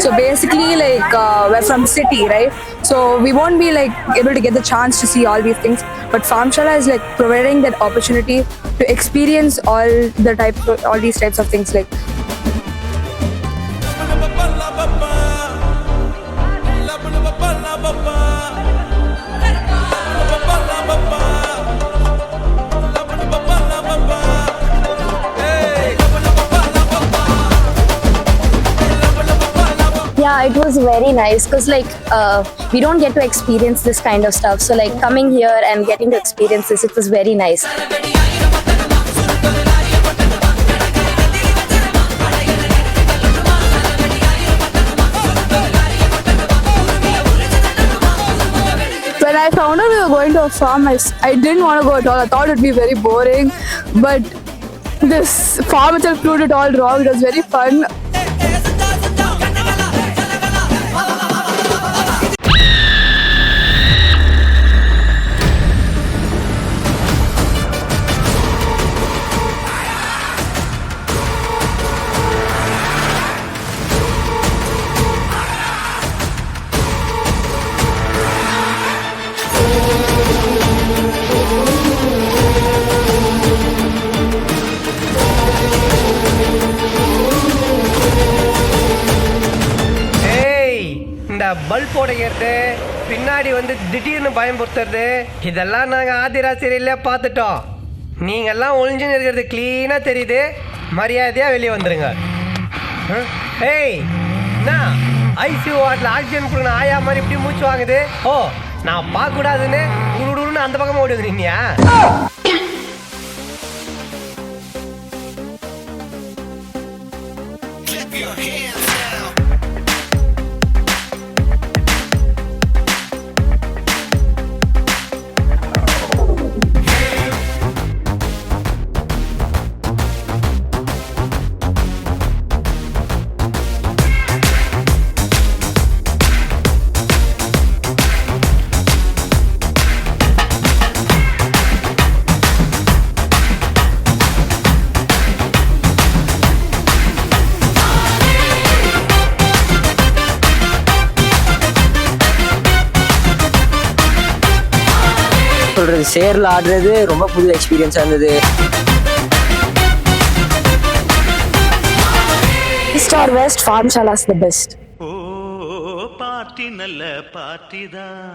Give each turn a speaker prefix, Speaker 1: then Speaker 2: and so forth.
Speaker 1: So basically, like we're from city, right? So we won't be like able to get the chance to see all these things. But Farmshala is like providing that opportunity to experience all these types of things. Like
Speaker 2: Yeah, it was very nice because like we don't get to experience this kind of stuff. So like coming here and getting to experience this, it was very nice.
Speaker 1: when I found out we were going to a farm, I didn't want to go at all. I thought it would be very boring, but this farm itself proved it all wrong. It was very fun.
Speaker 3: Bulb உடைக்கிறது, பின்னாடி வந்து திடீர்னு பயம்படுத்துறது, இதெல்லாம் நாங்கள் ஆதிராசிரியில பார்த்துட்டோம். நீங்கள்லாம் ஒளிஞ்சுன்னு இருக்கிறது க்ளீனாக தெரியுது. மரியாதையாக வெளியே வந்துடுங்க. ஏய் என்ன ஐசியூ வாட்டில் ஆக்சிஜன் கொடுங்க ஆயா மாதிரி இப்படி மூச்சு வாங்குது. ஓ நான் பார்க்கக்கூடாதுன்னு உருன்னு அந்த பக்கமாக ஓடி வந்துருக்கீங்க.
Speaker 4: சொல்றது சேர்ல ஆடுறது ரொம்ப புது எக்ஸ்பீரியன்ஸா இருந்தது.
Speaker 2: East or West, Farmshala is the best.
Speaker 5: ஓ பார்ட்டி நல்ல பார்ட்டி தான்.